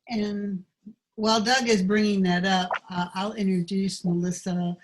And while Doug is bringing that up, I'll introduce Melissa.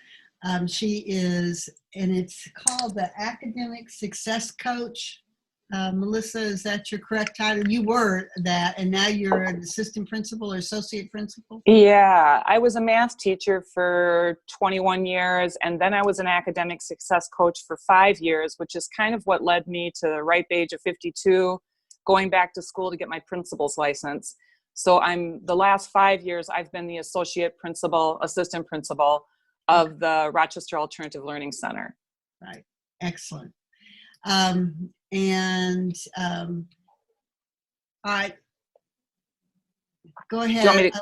She is, and it's called the Academic Success Coach. Melissa, is that your correct title? You were that, and now you're an assistant principal or associate principal? Yeah, I was a math teacher for 21 years, and then I was an academic success coach for 5 years, which is kind of what led me to the ripe age of 52, going back to school to get my principal's license. So the last 5 years, I've been the associate principal, assistant principal of the Rochester Alternative Learning Center. Right, excellent. All right, go ahead.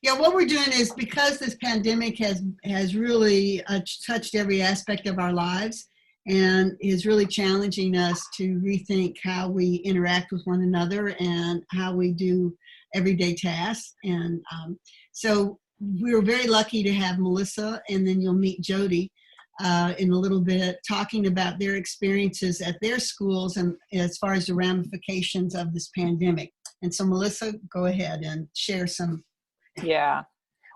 Yeah, what we're doing is, because this pandemic has really touched every aspect of our lives and is really challenging us to rethink how we interact with one another and how we do everyday tasks. And so we were very lucky to have Melissa, and then you'll meet Jody in a little bit, talking about their experiences at their schools and as far as the ramifications of this pandemic. And so Melissa, go ahead and share some. Yeah.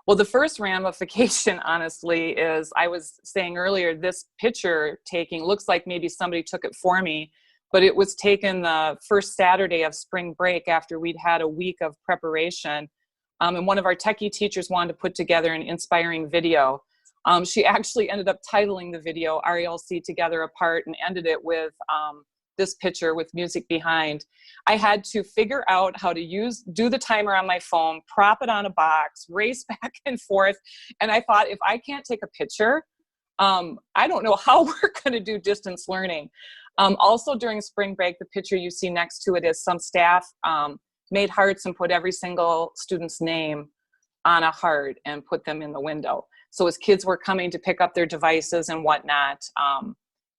Well, the first ramification, honestly, is, I was saying earlier, this picture taking looks like maybe somebody took it for me, but it was taken the first Saturday of spring break after we'd had a week of preparation. And one of our techie teachers wanted to put together an inspiring video. She actually ended up titling the video RELC Together Apart, and ended it with this picture with music behind. I had to figure out how to do the timer on my phone, prop it on a box, race back and forth. And I thought, if I can't take a picture, I don't know how we're going to do distance learning. Also during spring break, the picture you see next to it is some staff made hearts and put every single student's name on a heart and put them in the window. So as kids were coming to pick up their devices and whatnot,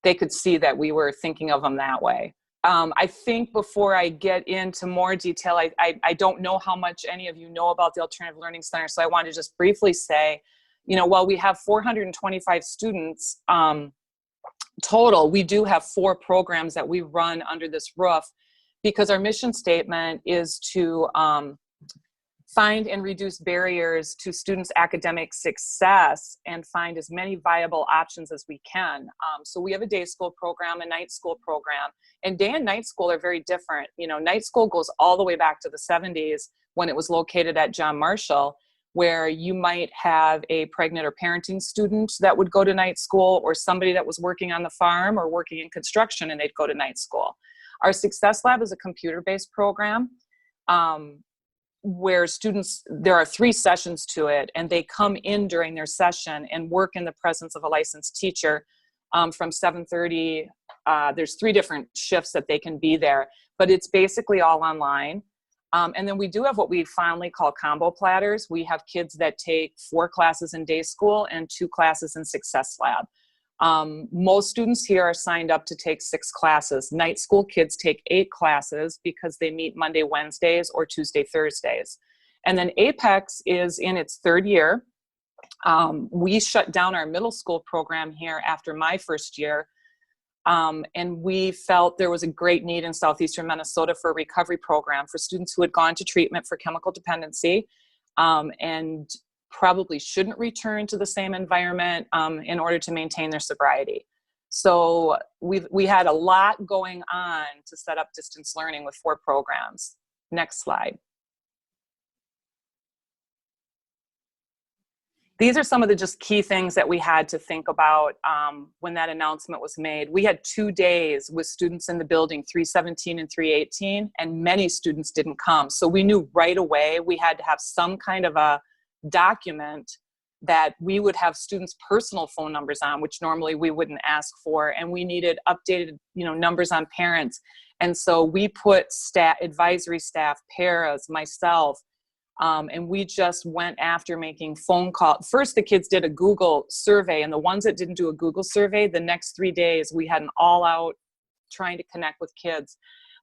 they could see that we were thinking of them that way. I think before I get into more detail, I don't know how much any of you know about the Alternative Learning Center, so I want to just briefly say, while we have 425 students total, we do have 4 programs that we run under this roof, because our mission statement is to find and reduce barriers to students' academic success and find as many viable options as we can. So we have a day school program, a night school program, and day and night school are very different. Night school goes all the way back to the 70s when it was located at John Marshall, where you might have a pregnant or parenting student that would go to night school, or somebody that was working on the farm or working in construction and they'd go to night school. Our Success Lab is a computer-based program where there are 3 sessions to it, and they come in during their session and work in the presence of a licensed teacher from 7:30. There's 3 different shifts that they can be there, but it's basically all online. And then we do have what we fondly call combo platters. We have kids that take 4 classes in day school and 2 classes in Success Lab. Most students here are signed up to take 6 classes. Night school kids take 8 classes because they meet Monday, Wednesdays, or Tuesday, Thursdays. And then Apex is in its 3rd year. We shut down our middle school program here after my first year. And we felt there was a great need in southeastern Minnesota for a recovery program for students who had gone to treatment for chemical dependency and probably shouldn't return to the same environment in order to maintain their sobriety. So we had a lot going on to set up distance learning with 4 programs. Next slide. These are some of the just key things that we had to think about when that announcement was made. We had 2 days with students in the building, 317 and 318, and many students didn't come. So we knew right away we had to have some kind of a document that we would have students' personal phone numbers on, which normally we wouldn't ask for, and we needed updated, numbers on parents. And so we put advisory staff, paras, myself, and we just went after making phone calls. First, the kids did a Google survey, and the ones that didn't do a Google survey, the next 3 days, we had an all-out trying to connect with kids.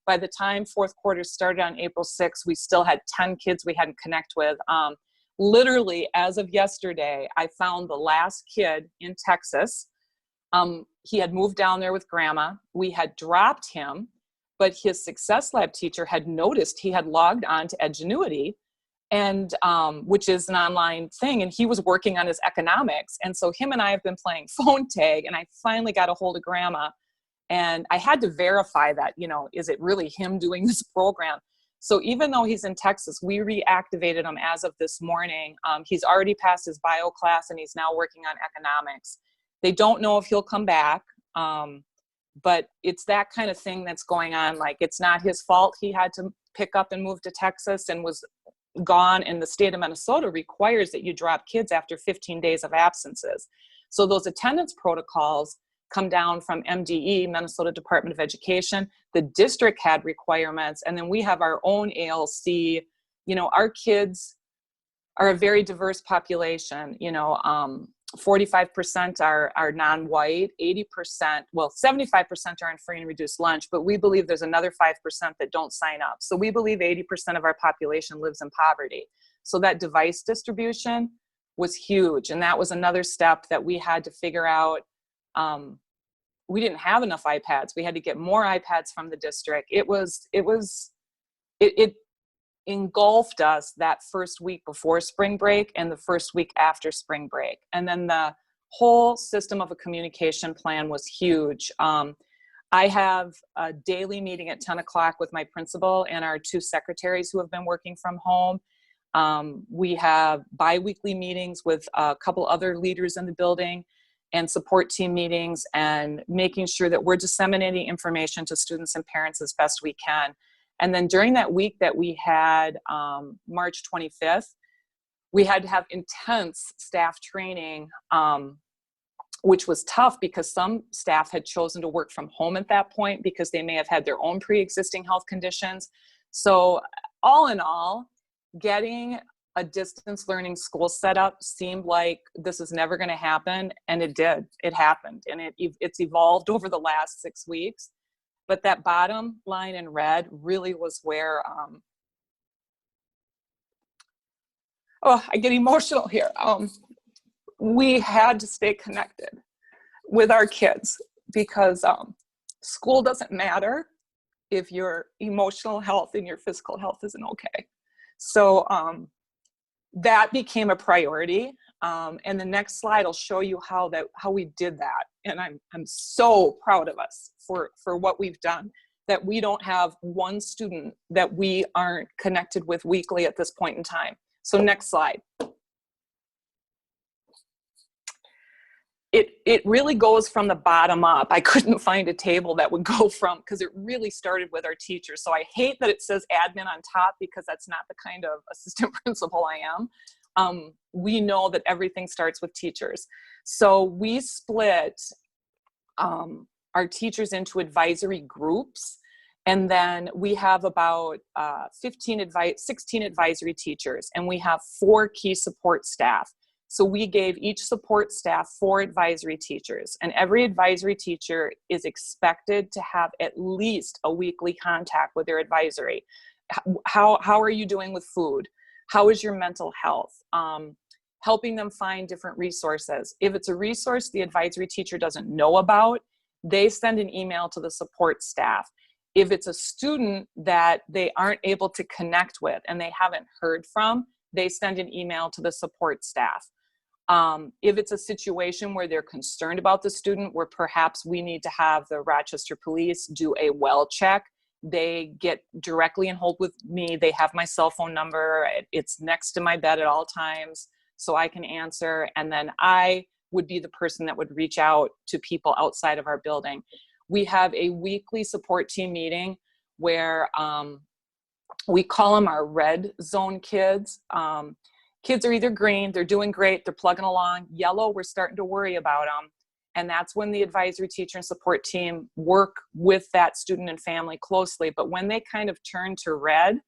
By the time 4th quarter started on April 6th, we still had 10 kids we hadn't connect with. Literally, as of yesterday, I found the last kid in Texas. He had moved down there with grandma. We had dropped him, but his Success Lab teacher had noticed he had logged on to Edgenuity, and which is an online thing, and he was working on his economics. And so him and I have been playing phone tag, and I finally got a hold of Grandma, and I had to verify that, you know, is it really him doing this program? So even though he's in Texas, we reactivated him as of this morning. He's already passed his bio class, and he's now working on economics. They don't know if he'll come back, but it's that kind of thing that's going on. Like, it's not his fault he had to pick up and move to Texas and was gone, and the state of Minnesota requires that you drop kids after 15 days of absences. So those attendance protocols come down from MDE, Minnesota Department of Education. The district had requirements, and then we have our own ALC. You know, our kids are a very diverse population. You know, 45% are non-white, 80%, well, 75% are on free and reduced lunch, but we believe there's another 5% that don't sign up. So we believe 80% of our population lives in poverty. So that device distribution was huge. And that was another step that we had to figure out. We didn't have enough iPads. We had to get more iPads from the district. It engulfed us that first week before spring break and the first week after spring break. And then the whole system of a communication plan was huge. I have a daily meeting at 10 o'clock with my principal and our 2 secretaries who have been working from home. We have bi-weekly meetings with a couple other leaders in the building and support team meetings, and making sure that we're disseminating information to students and parents as best we can. And then during that week that we had, March 25th, we had to have intense staff training, which was tough because some staff had chosen to work from home at that point because they may have had their own pre-existing health conditions. So all in all, getting a distance learning school set up seemed like this is never going to happen, and it did. It happened, and it's evolved over the last 6 weeks. But that bottom line in red really was where, I get emotional here. We had to stay connected with our kids because school doesn't matter if your emotional health and your physical health isn't okay. So that became a priority. And the next slide will show you how we did that. And I'm so proud of us for what we've done, that we don't have one student that we aren't connected with weekly at this point in time. So next slide. It really goes from the bottom up. I couldn't find a table that would go from, because it really started with our teachers. So I hate that it says admin on top, because that's not the kind of assistant principal I am. We know that everything starts with teachers. So we split our teachers into advisory groups. And then we have about 16 advisory teachers, and we have 4 key support staff. So we gave each support staff 4 advisory teachers, and every advisory teacher is expected to have at least a weekly contact with their advisory. How are you doing with food? How is your mental health? Helping them find different resources. If it's a resource the advisory teacher doesn't know about, they send an email to the support staff. If it's a student that they aren't able to connect with and they haven't heard from, they send an email to the support staff. If it's a situation where they're concerned about the student, where perhaps we need to have the Rochester police do a well check, they get directly in hold with me. They have my cell phone number. It's next to my bed at all times, so I can answer. And then I would be the person that would reach out to people outside of our building. We have a weekly support team meeting where we call them our red zone kids. Kids are either green, they're doing great, they're plugging along. Yellow, we're starting to worry about them. And that's when the advisory teacher and support team work with that student and family closely. But when they kind of turn to red,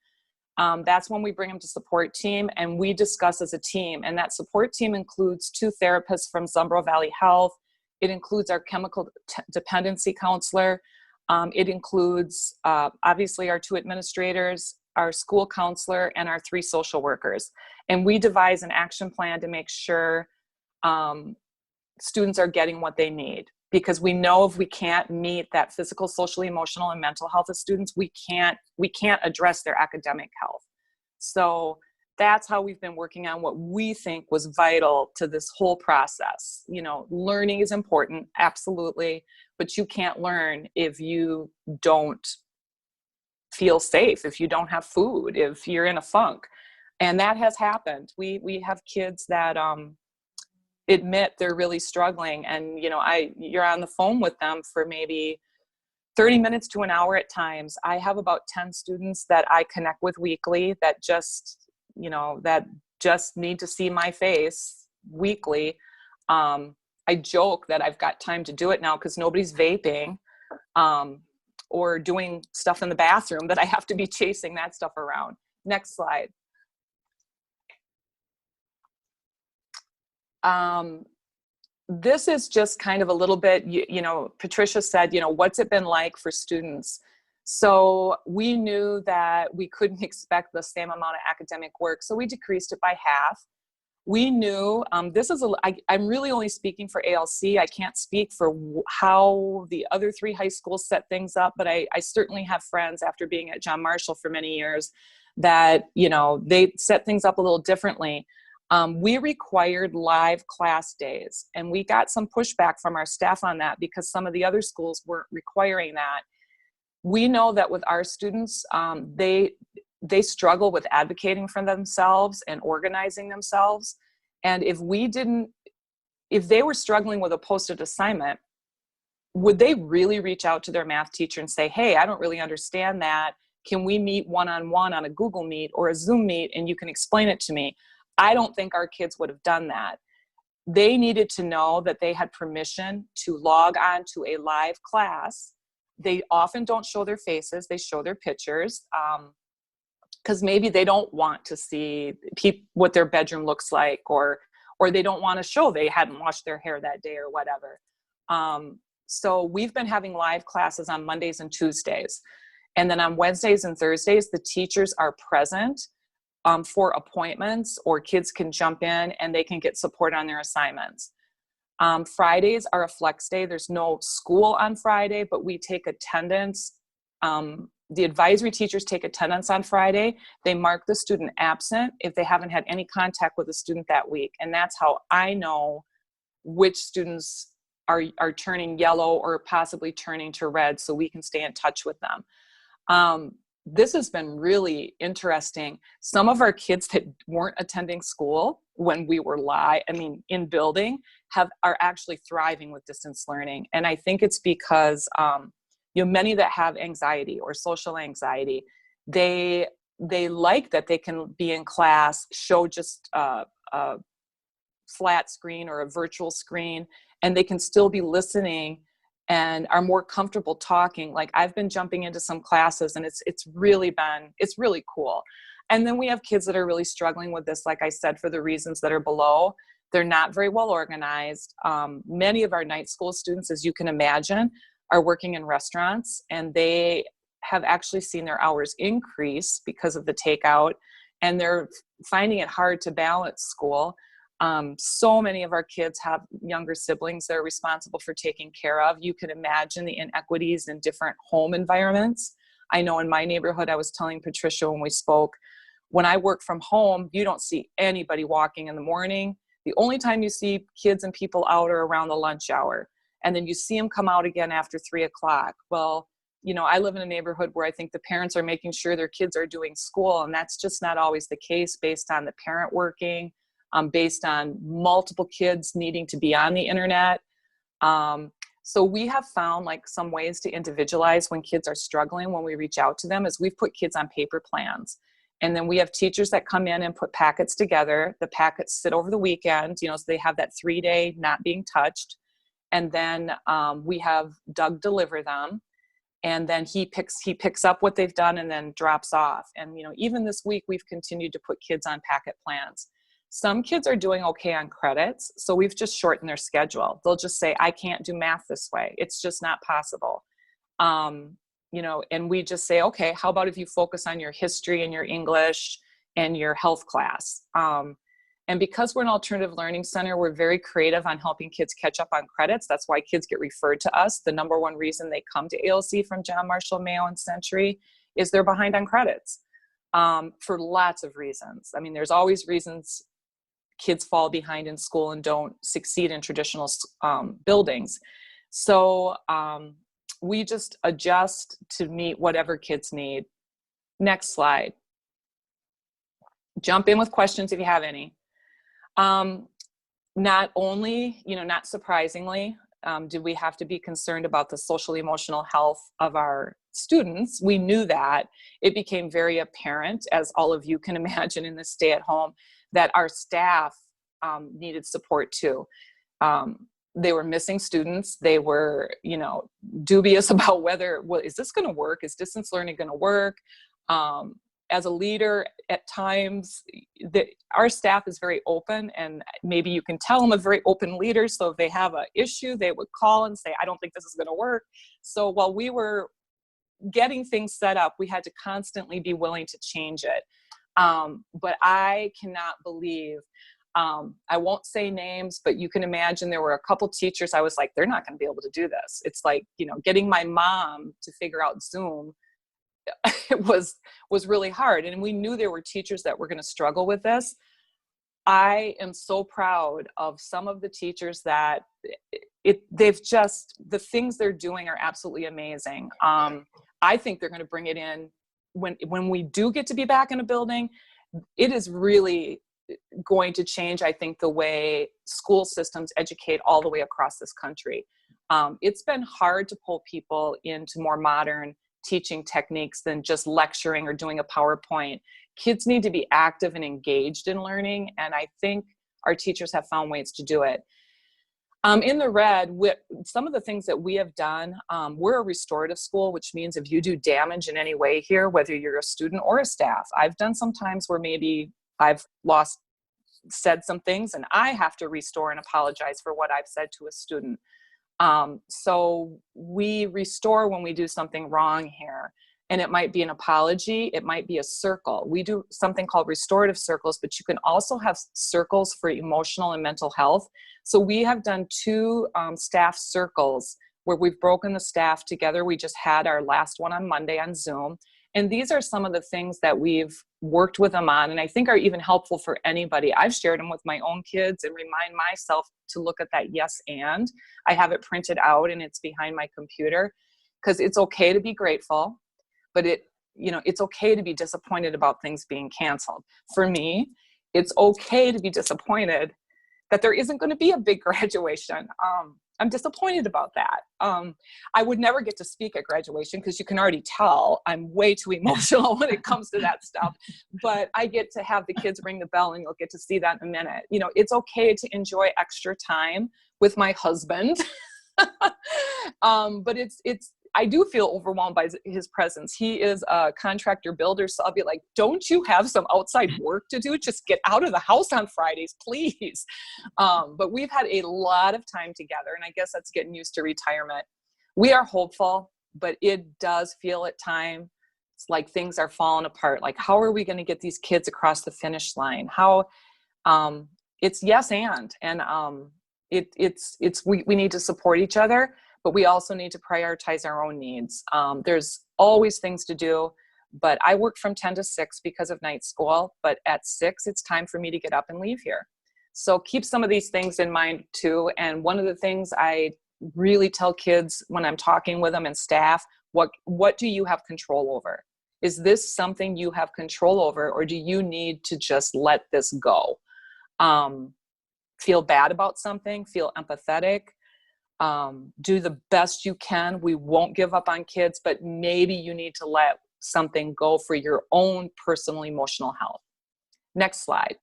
that's when we bring them to support team and we discuss as a team. And that support team includes 2 therapists from Zumbro Valley Health. It includes our chemical dependency counselor. It includes obviously our 2 administrators, our school counselor, and our 3 social workers. And we devise an action plan to make sure students are getting what they need. because we know if we can't meet that physical, social, emotional, and mental health of students, we can't address their academic health. So that's how we've been working on what we think was vital to this whole process. You know, learning is important, absolutely, but you can't learn if you don't feel safe, if you don't have food, if you're in a funk. And that has happened. We have kids that admit they're really struggling, and you know, you're on the phone with them for maybe 30 minutes to an hour at times. I have about 10 students that I connect with weekly that just need to see my face weekly. I joke that I've got time to do it now because nobody's vaping or doing stuff in the bathroom that I have to be chasing that stuff around. Next slide. This is just kind of a little bit, you know, Patricia said, you know, what's it been like for students? So we knew that we couldn't expect the same amount of academic work, so we decreased it by half. We knew, I'm really only speaking for ALC. I can't speak for how the other 3 high schools set things up, but I certainly have friends after being at John Marshall for many years that, you know, they set things up a little differently. We required live class days, and we got some pushback from our staff on that because some of the other schools weren't requiring that. We know that with our students, they struggle with advocating for themselves and organizing themselves. And if they were struggling with a posted assignment, would they really reach out to their math teacher and say, hey, I don't really understand that. Can we meet one-on-one on a Google Meet or a Zoom Meet and you can explain it to me? I don't think our kids would have done that. They needed to know that they had permission to log on to a live class. They often don't show their faces, they show their pictures, because maybe they don't want to see what their bedroom looks like, or they don't want to show they hadn't washed their hair that day or whatever. So we've been having live classes on Mondays and Tuesdays. And then on Wednesdays and Thursdays, the teachers are present for appointments, or kids can jump in and they can get support on their assignments. Fridays are a flex day. There's no school on Friday, but we take attendance. The advisory teachers take attendance on Friday. They mark the student absent if they haven't had any contact with the student that week. And that's how I know which students are turning yellow or possibly turning to red, so we can stay in touch with them. This has been really interesting. Some of our kids that weren't attending school when we were in building are actually thriving with distance learning. And I think it's because, many that have anxiety or social anxiety, they like that they can be in class, show just a flat screen or a virtual screen, and they can still be listening and are more comfortable talking. Like, I've been jumping into some classes and it's really cool. And then we have kids that are really struggling with this, like I said, for the reasons that are below. They're not very well organized. Many of our night school students, as you can imagine, are working in restaurants, and they have actually seen their hours increase because of the takeout, and they're finding it hard to balance school. So many of our kids have younger siblings they're responsible for taking care of. You can imagine the inequities in different home environments. I know in my neighborhood, I was telling Patricia when we spoke, when I work from home, you don't see anybody walking in the morning. The only time you see kids and people out are around the lunch hour. And then you see them come out again after 3 o'clock. Well, I live in a neighborhood where I think the parents are making sure their kids are doing school. And that's just not always the case based on the parent working, based on multiple kids needing to be on the internet. So we have found like some ways to individualize when kids are struggling when we reach out to them is we've put kids on paper plans. And then we have teachers that come in and put packets together. The packets sit over the weekend, so they have that 3-day not being touched. And then we have Doug deliver them. And then he picks up what they've done and then drops off. And, even this week, we've continued to put kids on packet plans. Some kids are doing okay on credits, so we've just shortened their schedule. They'll just say, I can't do math this way. It's just not possible. And we just say, okay, how about if you focus on your history and your English and your health class? And because we're an alternative learning center, we're very creative on helping kids catch up on credits. That's why kids get referred to us. The number one reason they come to ALC from John Marshall, Mayo, and Century is they're behind on credits, for lots of reasons. I mean, there's always reasons kids fall behind in school and don't succeed in traditional buildings. So we just adjust to meet whatever kids need. Next slide. Jump in with questions if you have any. Not only, not surprisingly, did we have to be concerned about the social emotional health of our students. We knew that. It became very apparent, as all of you can imagine in this stay at home, that our staff needed support too. They were missing students. They were, dubious about whether, is this going to work? Is distance learning going to work? As a leader, at times, our staff is very open, and maybe you can tell I'm a very open leader. So if they have an issue, they would call and say, I don't think this is going to work. So while we were getting things set up, we had to constantly be willing to change it. But I cannot believe, I won't say names, but you can imagine there were a couple teachers I was like, they're not going to be able to do this. It's like, getting my mom to figure out Zoom. It was really hard. And we knew there were teachers that were going to struggle with this. I am so proud of some of the teachers that the things they're doing are absolutely amazing. I think they're going to bring it in when we do get to be back in a building. It is really going to change, I think, the way school systems educate all the way across this country. It's been hard to pull people into more modern teaching techniques than just lecturing or doing a PowerPoint. Kids need to be active and engaged in learning, and I think our teachers have found ways to do it. In the red, some of the things that we have done, we're a restorative school, which means if you do damage in any way here, whether you're a student or a staff, I've done some times where maybe I've said some things and I have to restore and apologize for what I've said to a student. So we restore when we do something wrong here, and it might be an apology. It might be a circle. We do something called restorative circles, but you can also have circles for emotional and mental health. So we have done 2 staff circles where we've broken the staff together. We just had our last one on Monday on Zoom. And these are some of the things that we've worked with them on, and I think are even helpful for anybody. I've shared them with my own kids and remind myself to look at that yes and. I have it printed out and it's behind my computer, because it's okay to be grateful, but it's okay to be disappointed about things being canceled. For me, it's okay to be disappointed that there isn't going to be a big graduation. I'm disappointed about that. I would never get to speak at graduation because you can already tell I'm way too emotional when it comes to that stuff. But I get to have the kids ring the bell, and you'll get to see that in a minute. It's okay to enjoy extra time with my husband. But I do feel overwhelmed by his presence. He is a contractor builder, so I'll be like, don't you have some outside work to do? Just get out of the house on Fridays, please. But we've had a lot of time together, and I guess that's getting used to retirement. We are hopeful, but it does feel at times like things are falling apart. Like, how are we going to get these kids across the finish line? It's yes and we need to support each other, but we also need to prioritize our own needs. There's always things to do, but I work from 10 to 6 because of night school, but at 6, it's time for me to get up and leave here. So keep some of these things in mind too. And one of the things I really tell kids when I'm talking with them and staff, what do you have control over? Is this something you have control over, or do you need to just let this go? Feel bad about something, feel empathetic, do the best you can. We won't give up on kids, but maybe you need to let something go for your own personal emotional health. Next slide.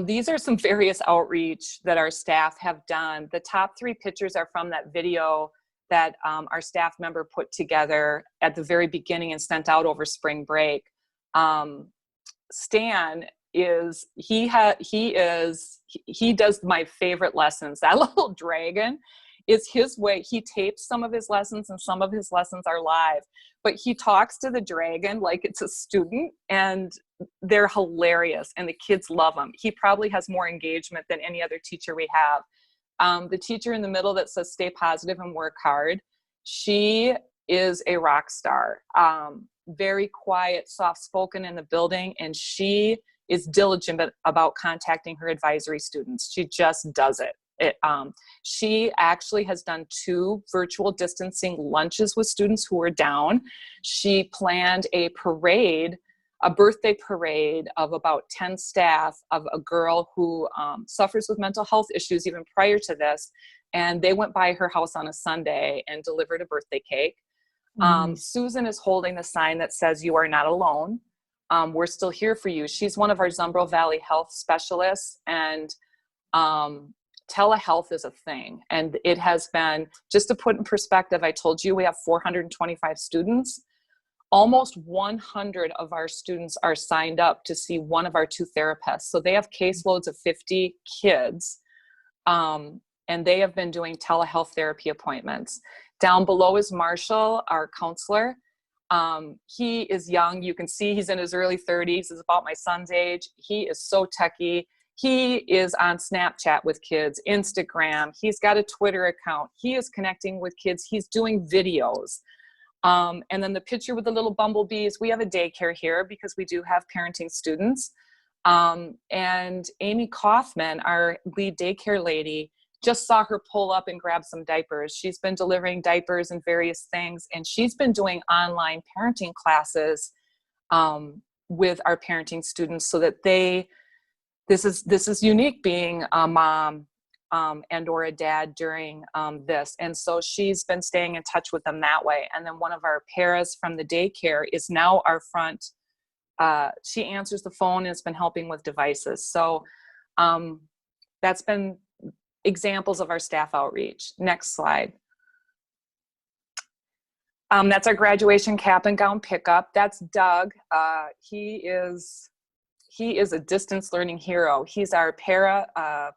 These are some various outreach that our staff have done. The top 3 pictures are from that video that our staff member put together at the very beginning and sent out over spring break. Stan he does my favorite lessons. That little dragon is his way. He tapes some of his lessons and some of his lessons are live, but he talks to the dragon like it's a student, and they're hilarious and the kids love him. He probably has more engagement than any other teacher we have. The teacher in the middle that says stay positive and work hard, she is a rock star. Very quiet, soft-spoken in the building, and she is diligent about contacting her advisory students. She just does it. She actually has done 2 virtual distancing lunches with students who were down. She planned a parade, a birthday parade of about 10 staff of a girl who suffers with mental health issues even prior to this. And they went by her house on a Sunday and delivered a birthday cake. Susan is holding the sign that says, "You are not alone. We're still here for you." She's one of our Zumbro Valley health specialists, and telehealth is a thing. And it has been, just to put in perspective, I told you we have 425 students. Almost 100 of our students are signed up to see one of our 2 therapists. So they have caseloads of 50 kids, and they have been doing telehealth therapy appointments. Down below is Marshall, our counselor. He is young. You can see he's in his early 30s. He's about my son's age. He is so techie. He is on Snapchat with kids, Instagram. He's got a Twitter account. He is connecting with kids. He's doing videos. And then the picture with the little bumblebees, we have a daycare here because we do have parenting students. And Amy Kaufman, our lead daycare lady, just saw her pull up and grab some diapers. She's been delivering diapers and various things, and she's been doing online parenting classes with our parenting students so that this is unique being a mom and or a dad during this. And so she's been staying in touch with them that way. And then one of our paras from the daycare is now our front. She answers the phone and has been helping with devices. So that's been examples of our staff outreach. Next slide. That's our graduation cap and gown pickup. That's Doug. He is a distance learning hero. He's our para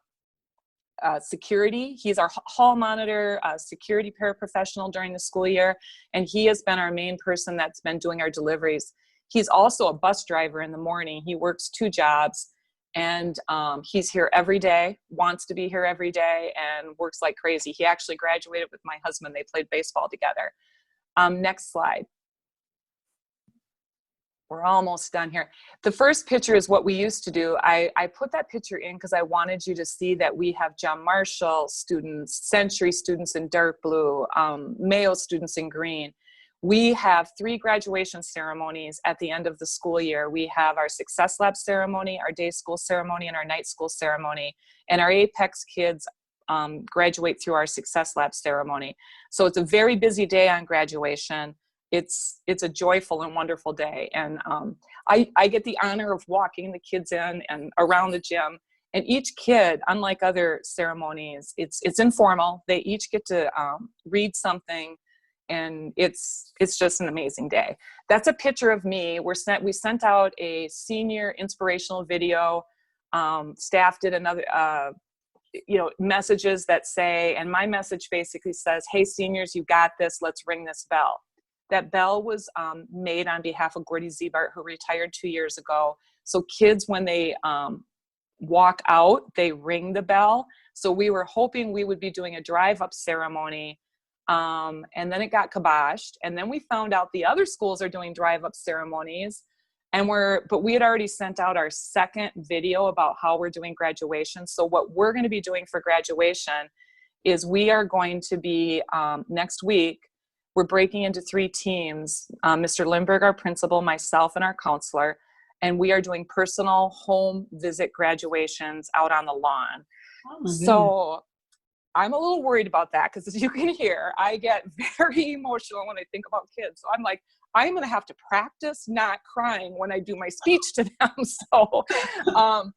security. He's our hall monitor, security paraprofessional during the school year, and he has been our main person that's been doing our deliveries. He's also a bus driver in the morning. He works 2 jobs, and he's here every day, wants to be here every day, and works like crazy. He actually graduated with my husband. They played baseball together. Next slide. We're almost done here. The first picture is what we used to do. I put that picture in because I wanted you to see that we have John Marshall students, Century students in dark blue, Mayo students in green. We have 3 graduation ceremonies at the end of the school year. We have our Success Lab ceremony, our day school ceremony, and our night school ceremony. And our Apex kids graduate through our Success Lab ceremony. So it's a very busy day on graduation. It's a joyful and wonderful day. And I get the honor of walking the kids in and around the gym. And each kid, unlike other ceremonies, it's informal. They each get to read something, and it's just an amazing day. That's a picture of me. We sent out a senior inspirational video. Staff did another, messages that say, and my message basically says, "Hey seniors, you got this. Let's ring this bell." That bell was made on behalf of Gordy Zebart, who retired 2 years ago. So kids, when they walk out, they ring the bell. So we were hoping we would be doing a drive-up ceremony, and then it got kiboshed. And then we found out the other schools are doing drive-up ceremonies, but we had already sent out our second video about how we're doing graduation. So what we're going to be doing for graduation is we are going to be next week. We're breaking into 3 teams, Mr. Lindbergh, our principal, myself, and our counselor, and we are doing personal home visit graduations out on the lawn. Oh, so I'm a little worried about that because, as you can hear, I get very emotional when I think about kids. So I'm like, I'm going to have to practice not crying when I do my speech to them. So I'll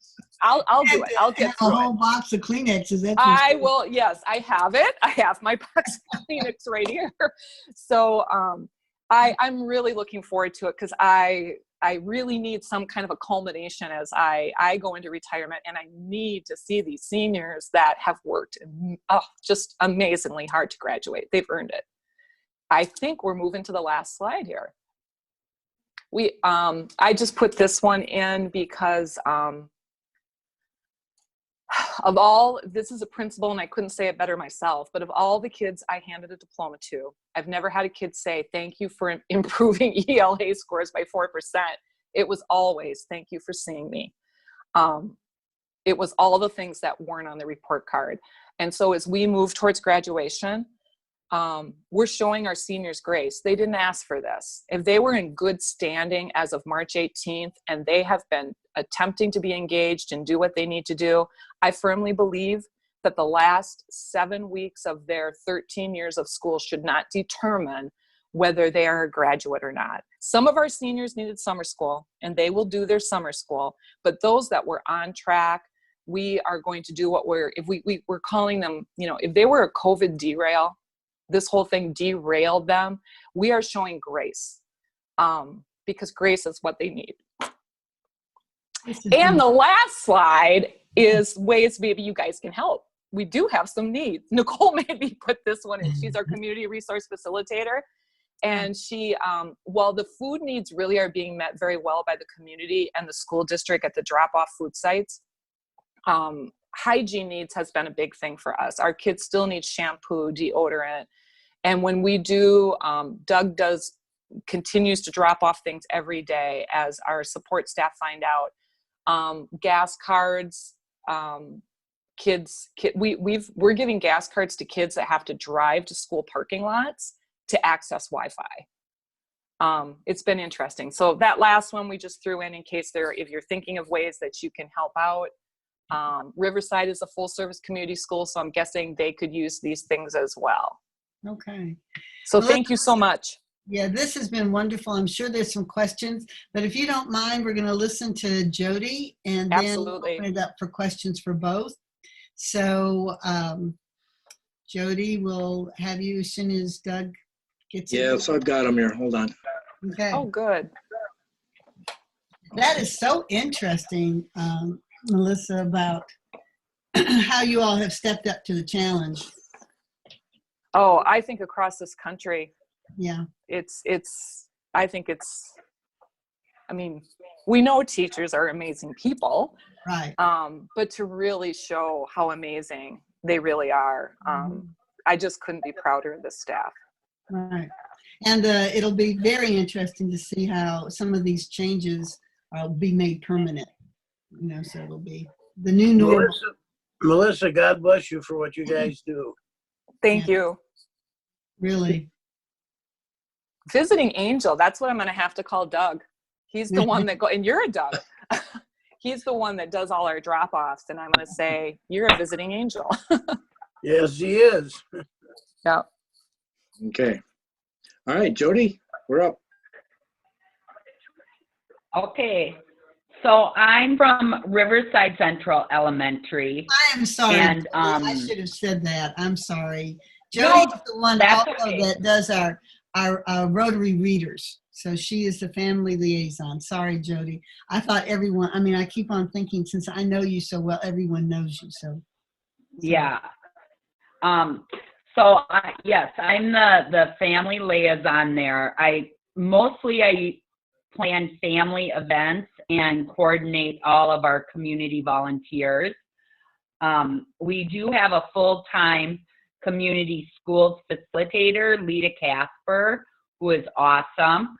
do it. I'll get through it. A whole box of Kleenexes. I will. Yes, I have it. I have my box of Kleenex right here. So I'm really looking forward to it because I I really need some kind of a culmination as I go into retirement, and I need to see these seniors that have worked just amazingly hard to graduate. They've earned it. I think we're moving to the last slide here. I just put this one in because of all, this is a principal, and I couldn't say it better myself, but of all the kids I handed a diploma to, I've never had a kid say, thank you for improving ELA scores by 4%. It was always, thank you for seeing me. It was all the things that weren't on the report card. And so as we move towards graduation, we're showing our seniors grace. They didn't ask for this. If they were in good standing as of March 18th, and they have been attempting to be engaged and do what they need to do, I firmly believe that the last 7 weeks of their 13 years of school should not determine whether they are a graduate or not. Some of our seniors needed summer school, and they will do their summer school, but those that were on track, we are going to do what we're calling them, if they were a COVID derail, this whole thing derailed them, we are showing grace, because grace is what they need. And the last slide is ways maybe you guys can help. We do have some needs. Nicole maybe put this one in. She's our community resource facilitator. And she, while the food needs really are being met very well by the community and the school district at the drop-off food sites, hygiene needs has been a big thing for us. Our kids still need shampoo, deodorant. And when we do, Doug continues to drop off things every day as our support staff find out. Gas cards, we're giving gas cards to kids that have to drive to school parking lots to access Wi-Fi. It's been interesting. So that last one we just threw in case if you're thinking of ways that you can help out. Riverside is a full service community school, so I'm guessing they could use these things as well. Okay. So thank you so much. Yeah, this has been wonderful. I'm sure there's some questions, but if you don't mind, we're going to listen to Jody and then open it up for questions for both. So Jody, we'll have you as soon as Doug gets in. Yes, I've got him here. Hold on. Okay. Oh, good. That is so interesting, Melissa, about how you all have stepped up to the challenge. Oh, I think across this country, yeah, I mean, we know teachers are amazing people, right? But to really show how amazing they really are, I just couldn't be prouder of the staff. Right. And it'll be very interesting to see how some of these changes will be made permanent. So it'll be the new normal. Melissa, God bless you for what you guys do. Thank you. Really. Visiting angel, that's what I'm going to have to call Doug. He's the one that and you're a Doug. He's the one that does all our drop-offs, and I'm going to say, you're a visiting angel. Yes, he is. Yeah. Okay. All right, Jody, we're up. Okay. So I'm from Riverside Central Elementary. I am sorry. And I should have said that. I'm sorry. Jody's the one also that does our Rotary readers. So she is the family liaison. Sorry, Jody. I thought everyone, I keep on thinking since I know you so well, everyone knows you. So. Yeah. Yes, I'm the family liaison there. I plan family events and coordinate all of our community volunteers. We do have a full-time community schools facilitator, Lita Casper, who is awesome.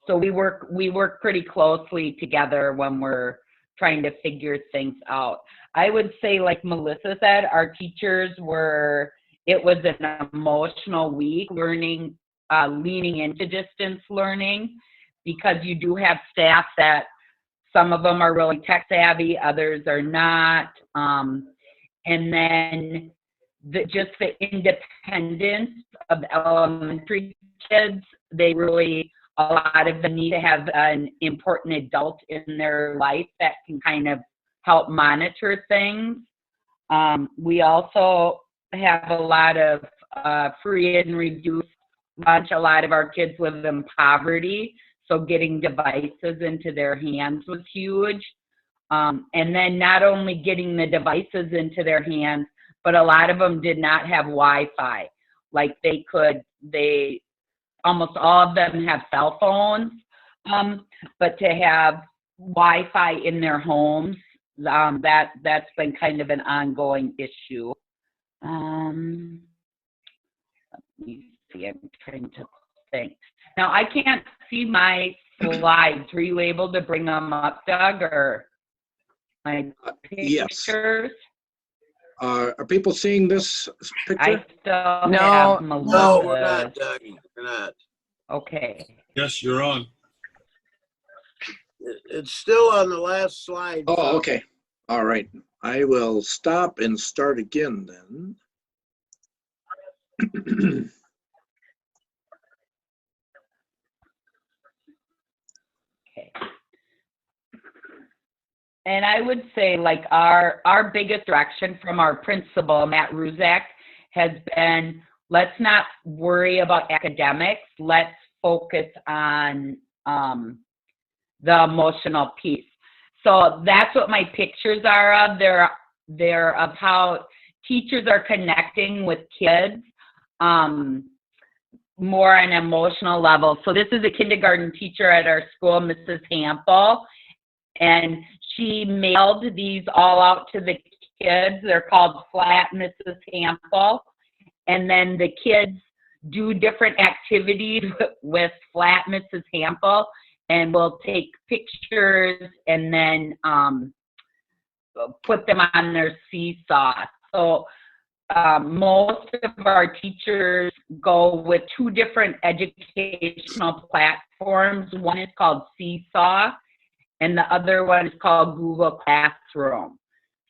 So we work pretty closely together when we're trying to figure things out. I would say, like Melissa said, our teachers it was an emotional week learning, leaning into distance learning, because you do have staff that some of them are really tech savvy, others are not. And then just the independence of the elementary kids, a lot of them need to have an important adult in their life that can kind of help monitor things. We also have a lot of free and reduced lunch. A lot of our kids live in poverty, So getting devices into their hands was huge. And then not only getting the devices into their hands, but a lot of them did not have Wi-Fi. Like almost all of them have cell phones, but to have Wi-Fi in their homes, that's been kind of an ongoing issue. Let me see, I'm trying to think. Now, I can't see my slides. Were you able to bring them up, Doug, or my pictures? Yes. Are people seeing this picture? I still No. have Melissa. No, we're not, Doug. We're not. Okay. Yes, you're on. It's still on the last slide. Oh, okay. All right. I will stop and start again then. Okay. And I would say, like, our biggest direction from our principal, Matt Ruzak, has been, let's not worry about academics. Let's focus on the emotional piece. So that's what my pictures are of. They're of how teachers are connecting with kids more on an emotional level. So this is a kindergarten teacher at our school, Mrs. Hampel, and she mailed these all out to the kids. They're called Flat Mrs. Hampel. And then the kids do different activities with Flat Mrs. Hampel, and we'll take pictures and then put them on their seesaw. So most of our teachers go with two different educational platforms. One is called Seesaw, and the other one is called Google Classroom.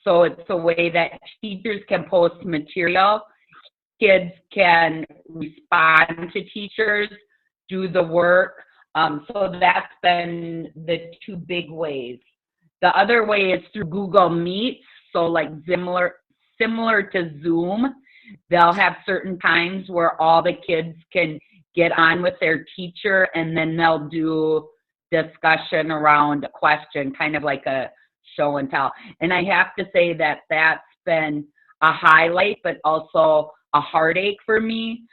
So it's a way that teachers can post material, kids can respond to teachers, do the work. So that's been the two big ways. The other way is through Google Meet. So like similar to Zoom, they'll have certain times where all the kids can get on with their teacher, and then they'll do discussion around a question, kind of like a show and tell. And I have to say that that's been a highlight, but also a heartache for me,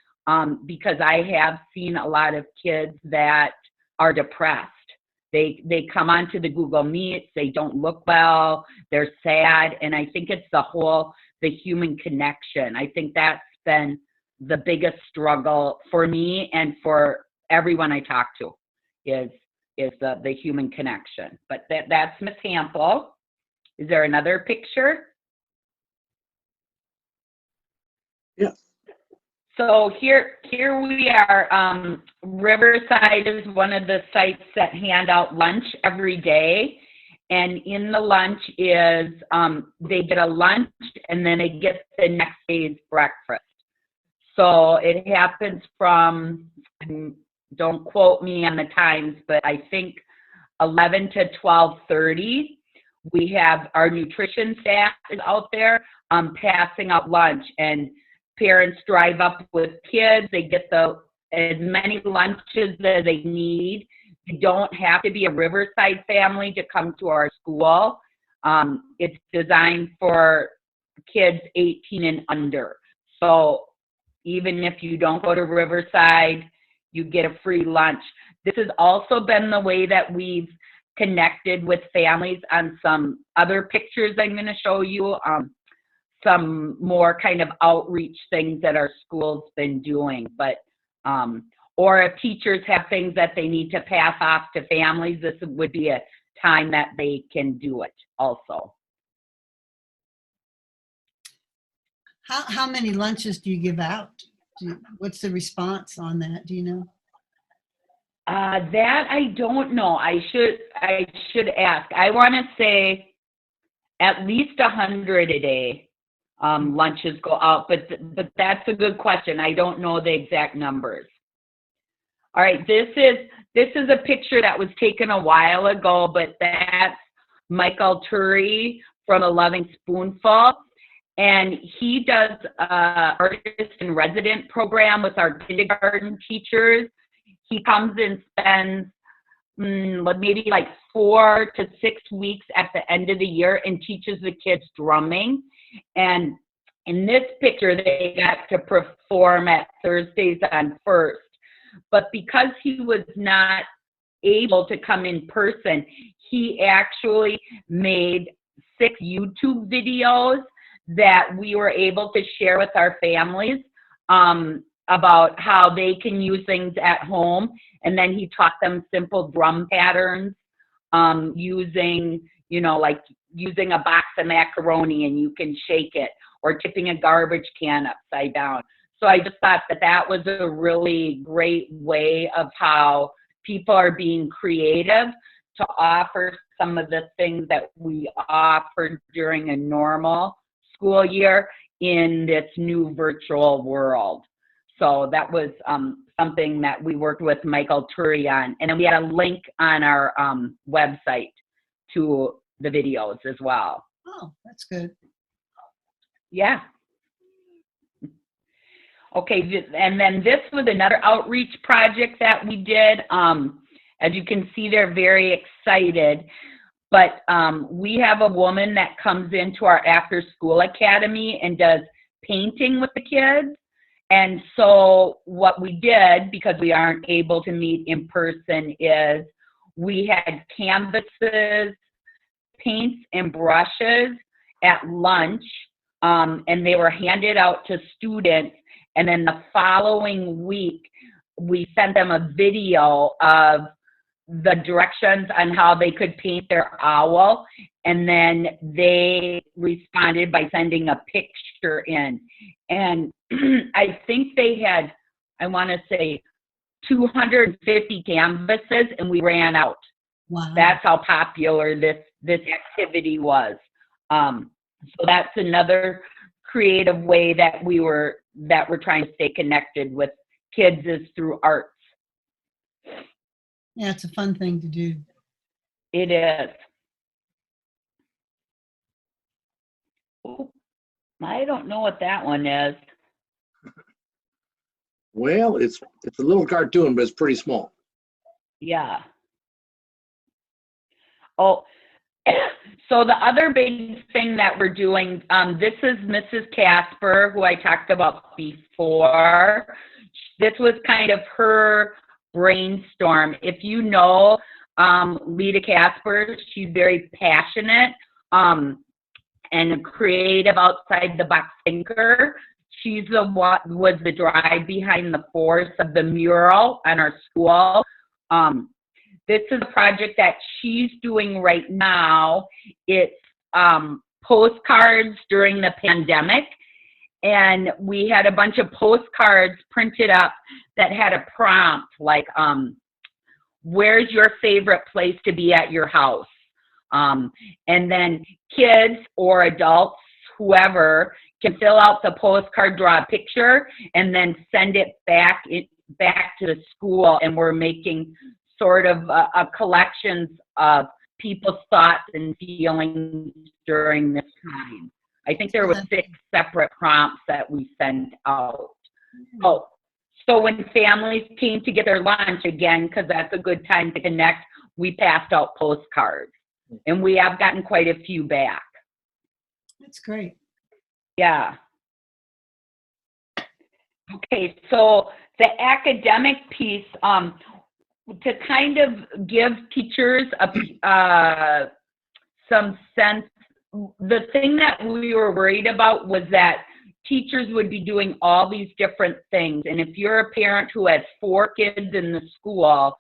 because I have seen a lot of kids that are depressed. They come onto the Google Meets, they don't look well, they're sad, and I think it's the human connection. I think that's been the biggest struggle for me and for everyone I talk to is the human connection. But that's Miss Hampel. Is there another picture? Yeah. So here we are. Riverside is one of the sites that hand out lunch every day. And in the lunch is, they get a lunch and then they get the next day's breakfast. So it happens from, don't quote me on the times, but I think 11 to 12:30. We have our nutrition staff is out there passing out lunch, and parents drive up with kids. They get as many lunches as they need. You don't have to be a Riverside family to come to our school. It's designed for kids 18 and under. So even if you don't go to Riverside, you get a free lunch. This has also been the way that we've connected with families on some other pictures I'm going to show you. Some more kind of outreach things that our school's been doing. But or if teachers have things that they need to pass off to families, this would be a time that they can do it also. How many lunches do you give out? What's the response on that? Do you know? That I don't know. I should ask. I want to say at least 100 a day. Lunches go out, but that's a good question. I don't know the exact numbers. All right, this is a picture that was taken a while ago, but that's Michael Turi from A Loving Spoonful, and he does artist in resident program with our kindergarten teachers. He comes and spends maybe like 4 to 6 weeks at the end of the year and teaches the kids drumming. And in this picture, they got to perform at Thursdays on First. But because he was not able to come in person, he actually made 6 YouTube videos that we were able to share with our families about how they can use things at home. And then he taught them simple drum patterns using, like using a box of macaroni and you can shake it, or tipping a garbage can upside down. So I just thought that was a really great way of how people are being creative to offer some of the things that we offer during a normal school year in this new virtual world. So that was something that we worked with Michael Turi on. And then we had a link on our website to the videos as well. Oh, that's good. Yeah. Okay, and then this was another outreach project that we did. As you can see, they're very excited. But we have a woman that comes into our after-school academy and does painting with the kids. And so what we did, because we aren't able to meet in person, is we had canvases, paints, and brushes at lunch, and they were handed out to students. And then the following week, we sent them a video of the directions on how they could paint their owl. And then they responded by sending a picture in. And I think they had, I want to say, 250 canvases, and we ran out. Wow. That's how popular this activity was. So that's another creative way that we're trying to stay connected with kids, is through arts. Yeah, it's a fun thing to do. It is. Oh, I don't know what that one is. Well, it's a little cartoon, but it's pretty small. Yeah. Oh, so the other big thing that we're doing, this is Mrs. Casper, who I talked about before. This was kind of her brainstorm. If you know Lita Casper, she's very passionate and creative, outside the box thinker. She's was the drive behind the force of the mural on our school. This is a project that she's doing right now. It's postcards during the pandemic. And we had a bunch of postcards printed up that had a prompt like, where's your favorite place to be at your house? And then kids or adults, whoever, can fill out the postcard, draw a picture, and then send it back to the school. And we're making sort of a collections of people's thoughts and feelings during this time. I think there were 6 separate prompts that we sent out. Oh, so when families came to get their lunch, again, because that's a good time to connect, we passed out postcards. And we have gotten quite a few back. That's great. Yeah. Okay, so the academic piece, to kind of give teachers some sense, the thing that we were worried about was that teachers would be doing all these different things. And if you're a parent who has 4 kids in the school,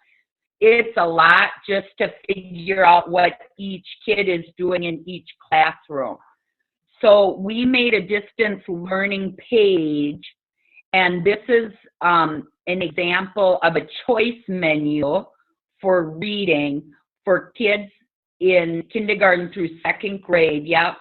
it's a lot just to figure out what each kid is doing in each classroom. So we made a distance learning page, and this is an example of a choice menu for reading for kids in kindergarten through 2nd grade. Yep.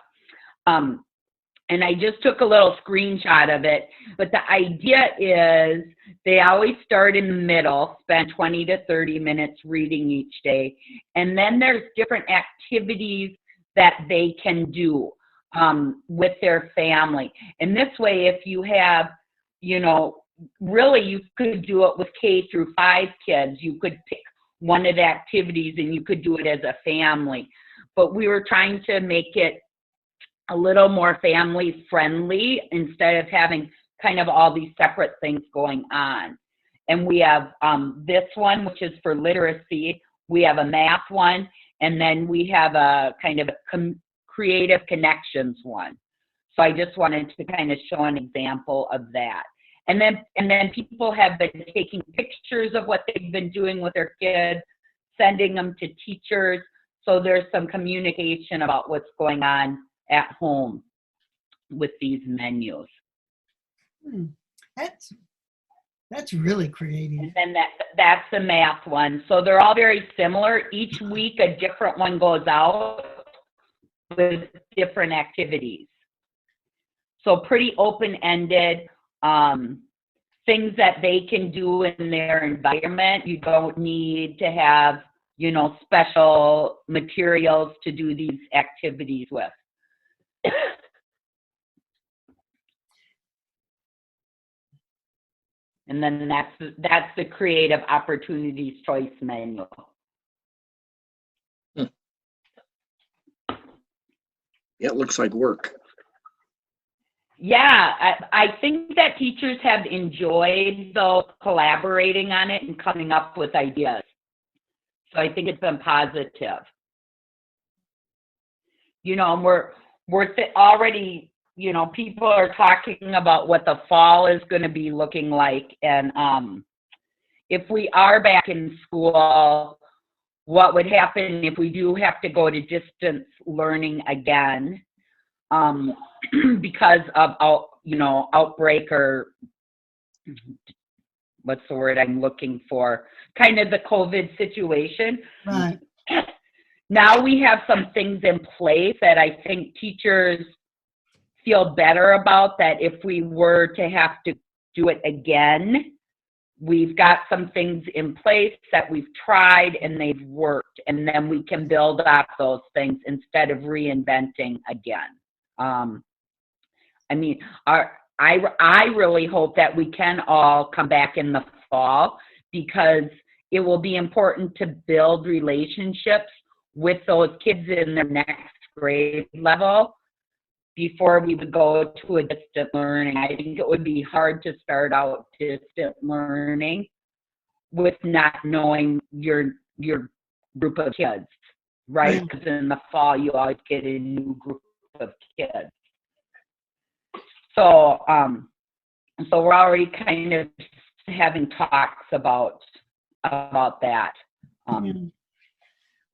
And I just took a little screenshot of it. But the idea is they always start in the middle, spend 20 to 30 minutes reading each day. And then there's different activities that they can do with their family. And this way, if you have, really, you could do it with K through 5 kids. You could pick one of the activities, and you could do it as a family. But we were trying to make it a little more family friendly instead of having kind of all these separate things going on. And we have this one, which is for literacy. We have a math one, and then we have a kind of a creative connections one. So I just wanted to kind of show an example of that. And then people have been taking pictures of what they've been doing with their kids, sending them to teachers. So there's some communication about what's going on at home with these menus. That's really creative. And then that's the math one. So they're all very similar. Each week a different one goes out with different activities. So pretty open-ended, things that they can do in their environment. You don't need to have, you know, special materials to do these activities with. And then that's the Creative Opportunities Choice Manual. Yeah, it looks like work. Yeah, I think that teachers have enjoyed though collaborating on it and coming up with ideas. So I think it's been positive. You know, we're already, you know, people are talking about what the fall is going to be looking like. And if we are back in school, what would happen if we do have to go to distance learning again because of, you know, outbreak or what's the word I'm looking for? Kind of the COVID situation. Right. Now we have some things in place that I think teachers feel better about, that if we were to have to do it again, we've got some things in place that we've tried and they've worked, and then we can build off those things instead of reinventing again. I mean, I really hope that we can all come back in the fall, because it will be important to build relationships with those kids in their next grade level before we would go to a distant learning. I think it would be hard to start out distant learning with not knowing your group of kids, right? Because in the fall, you always get a new group of kids. So, so we're already kind of having talks about that.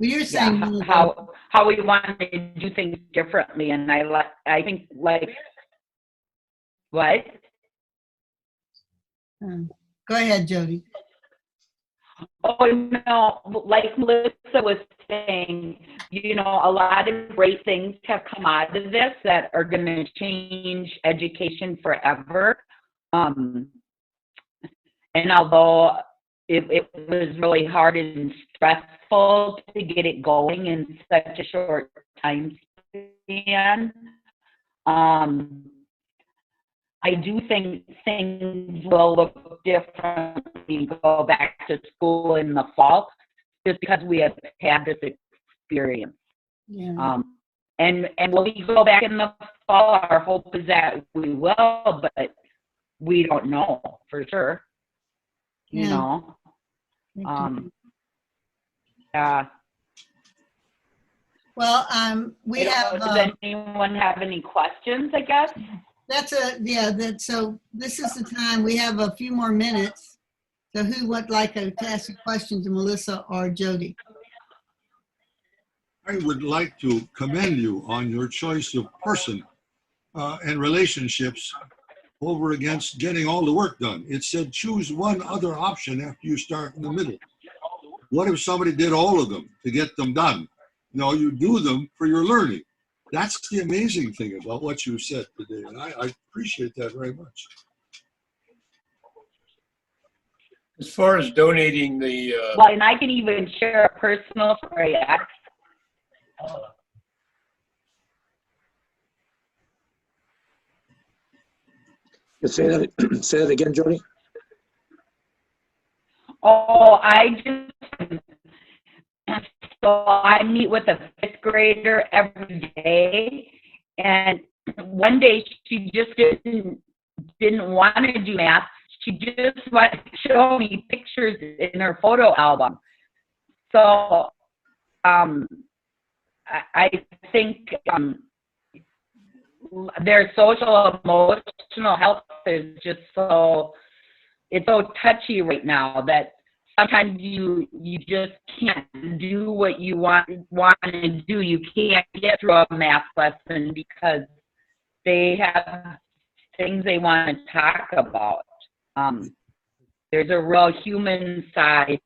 Well, you're saying how we want to do things differently, and I think like what? Go ahead, Jody. Oh no, like Melissa was saying, you know, a lot of great things have come out of this that are going to change education forever. And although it was really hard and stressful to get it going in such a short time span, I do think things will look different when we go back to school in the fall, just because we have had this experience. Yeah. And when we go back in the fall, our hope is that we will, but we don't know for sure. You know. Yeah. Well, we have. Does anyone have any questions? I guess. So this is the time. We have a few more minutes. So who would like to ask a question to Melissa or Jody? I would like to commend you on your choice of person and relationships over against getting all the work done. It said choose one other option after you start in the middle. What if somebody did all of them to get them done? No, you do them for your learning. That's the amazing thing about what you said today, and I appreciate that very much. As far as donating the... Well, and I can even share a personal story. Say that again, Jody. Oh, I just So I meet with a fifth grader every day, and one day she just didn't want to do math. She just wanted to show me pictures in her photo album. So I think their social emotional health is just it's so touchy right now that sometimes you just can't do what you want to do. You can't get through a math lesson because they have things they want to talk about. There's a real human side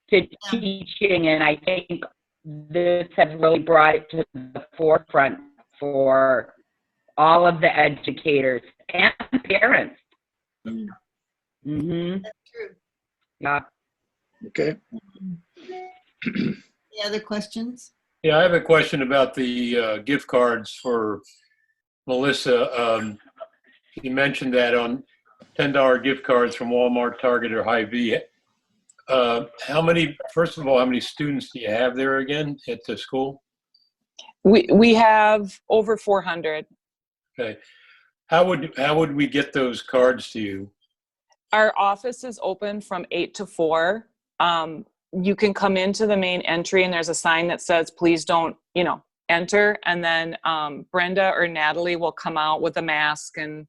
to teaching, and I think this has really brought it to the forefront for all of the educators and parents. Mm-hmm. That's true. Yeah. Okay. Any other questions? Yeah, I have a question about the gift cards for Melissa. You mentioned that on $10 gift cards from Walmart, Target, or Hy-Vee. First of all, how many students do you have there again at the school? We have over 400. Okay. How would we get those cards to you? Our office is open from 8 to 4. You can come into the main entry and there's a sign that says, please don't, enter. And then Brenda or Natalie will come out with a mask and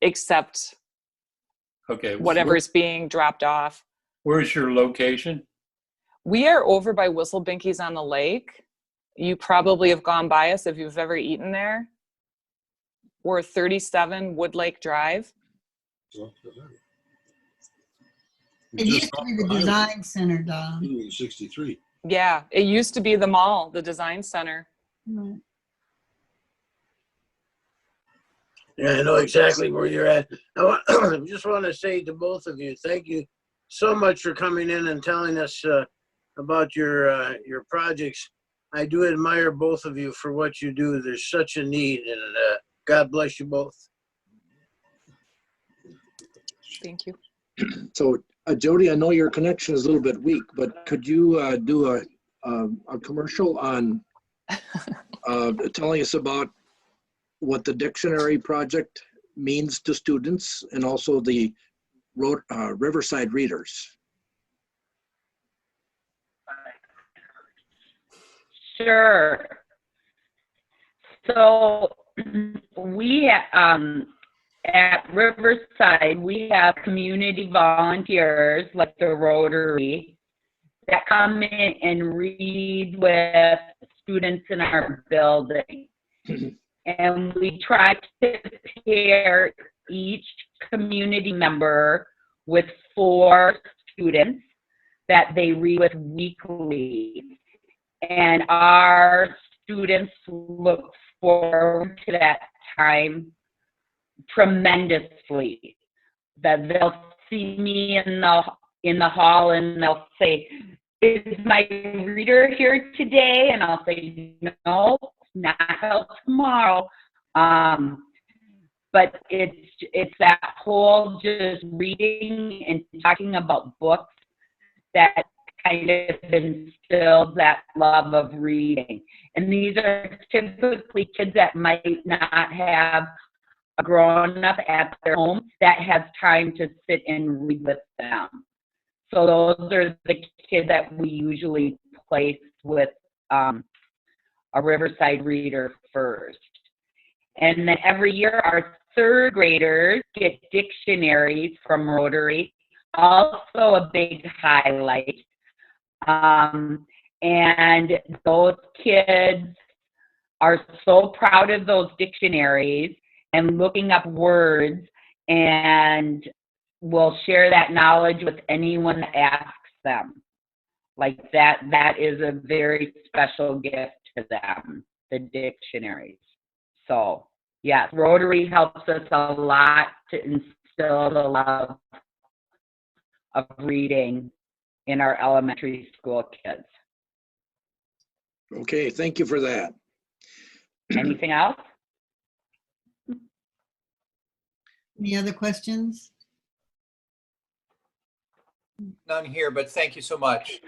accept whatever is being dropped off. Where's your location? We are over by Whistle Binkies on the Lake. You probably have gone by us if you've ever eaten there. We're 37 Wood Lake Drive. It used to be the design center, Don. 63. Yeah, it used to be the mall, the design center. Right. Yeah, I know exactly where you're at. I just want to say to both of you, thank you so much for coming in and telling us about your projects. I do admire both of you for what you do. There's such a need, and God bless you both. Thank you. So, Jody, I know your connection is a little bit weak, but could you do a commercial on telling us about what the dictionary project means to students and also the Riverside readers? Sure. So we at Riverside, we have community volunteers like the Rotary that come in and read with students in our building. And we try to pair each community member with 4 students that they read with weekly. And our students look forward to that time tremendously. That they'll see me in the hall and they'll say, "Is my reader here today?" And I'll say, "No, not till tomorrow." But it's that whole just reading and talking about books that kind of instills that love of reading. And these are typically kids that might not have a grown-up at their home that has time to sit and read with them. So those are the kids that we usually place with a Riverside reader first. And then every year our 3rd graders get dictionaries from Rotary, also a big highlight. And those kids are so proud of those dictionaries and looking up words, and will share that knowledge with anyone that asks them. Like that is a very special gift to them, the dictionaries. So yes, Rotary helps us a lot to instill the love of reading in our elementary school kids. Okay, thank you for that. Anything else? Any other questions? none here, but thank you so much.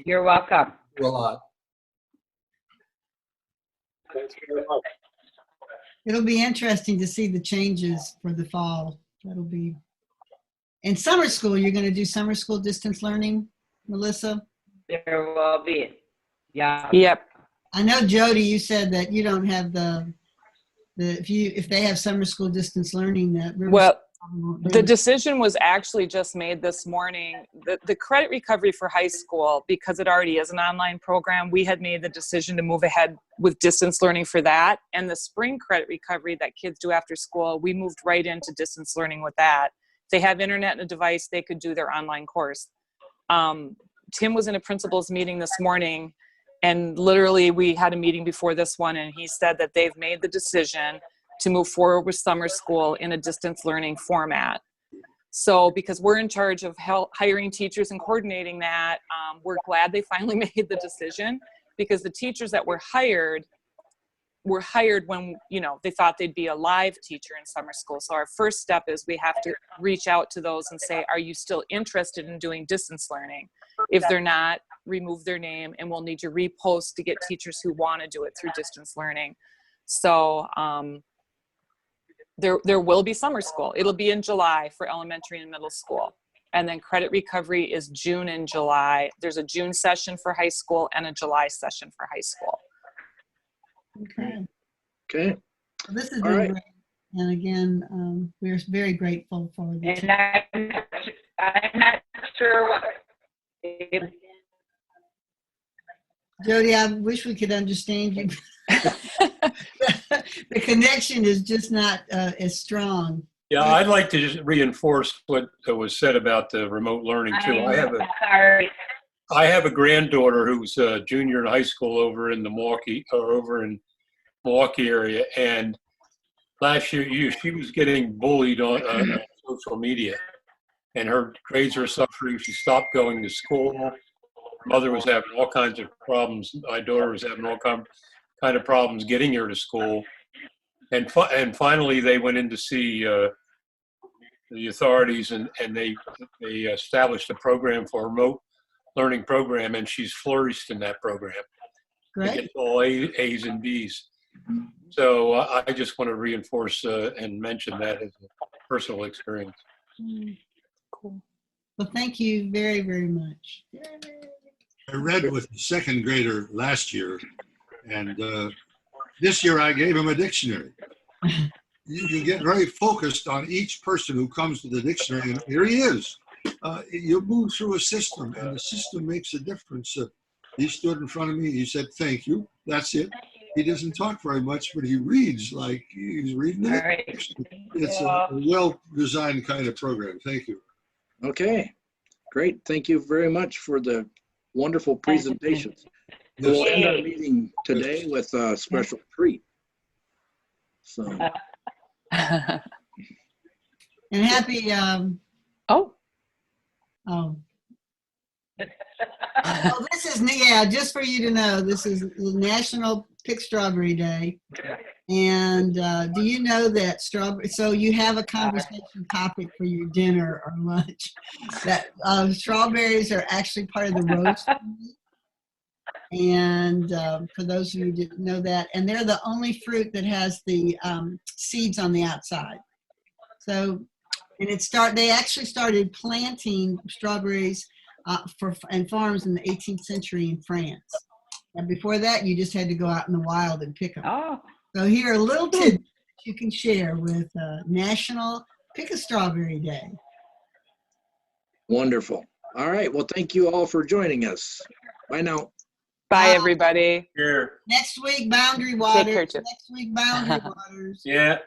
You're welcome. You do a lot. It'll be interesting to see the changes for the fall. That'll be. In summer school, you're going to do summer school distance learning, Melissa? There will be. Yeah. Yep. I know, Jody, you said that you don't have if they have summer school distance learning, that Riverside Well, won't do the it. decision was actually just made this morning. The credit recovery for high school, because it already is an online program, we had made the decision to move ahead with distance learning for that. And the spring credit recovery that kids do after school, we moved right into distance learning with that. If they have internet and a device, they could do their online course. Tim was in a principal's meeting this morning, and literally we had a meeting before this one, and he said that they've made the decision to move forward with summer school in a distance learning format. So because we're in charge of hiring teachers and coordinating that, we're glad they finally made the decision, because the teachers that were hired when, you know, they thought they'd be a live teacher in summer school. So our first step is we have to reach out to those and say, are you still interested in doing distance learning? If they're not, remove their name, and we'll need to repost to get teachers who want to do it through distance learning. So there will be summer school. It'll be in July for elementary and middle school. And then credit recovery is June and July. There's a June session for high school and a July session for high school. Okay. Okay. Well, this has All been right. great. And again, we're very grateful for this. And I'm not sure what. Jody, I wish we could understand you. The connection is just not as strong. Yeah, I'd like to just reinforce what was said about the remote learning too. Sorry. I have a granddaughter who's a junior in high school over in the Milwaukee area, and last year she was getting bullied on social media, and her grades were suffering. She stopped going to school. Her mother was having all kinds of problems. My daughter was having all kind of problems getting her to school, and finally they went in to see the authorities, and they established a program for a remote learning program, and she's flourished in that program. Great. She gets all A's and B's. So I just want to reinforce and mention that as a personal experience. Cool. Well, thank you very, very much. I read with the second grader last year, and this year I gave him a dictionary. You get very focused on each person who comes to the dictionary, and here he is. You move through a system, and the system makes a difference. He stood in front of me. He said, "Thank you." That's it. He doesn't talk very much, but he reads like he's reading it. Right. It's a well-designed kind of program. Thank you. Okay. Great. Thank you very much for the wonderful presentations. We'll end our meeting today with a special treat. So. And happy, Oh. oh, this is, yeah, just for you to know, this is National Pick Strawberry Day. And do you know that strawberry, so you have a conversation topic for your dinner or lunch, that strawberries are actually part of the roast. And for those of you who didn't know that, and they're the only fruit that has the seeds on the outside. So, and they actually started planting strawberries and farms in the 18th century in France. And before that, you just had to go out in the wild and pick them. Oh. So here are little tidbits you can share with National Pick a Strawberry Day. Wonderful. All right. Well, thank you all for joining us. Bye now. Bye, everybody. Here. Next week, Boundary Waters. care, Chip. Next week, Boundary Waters. Yeah.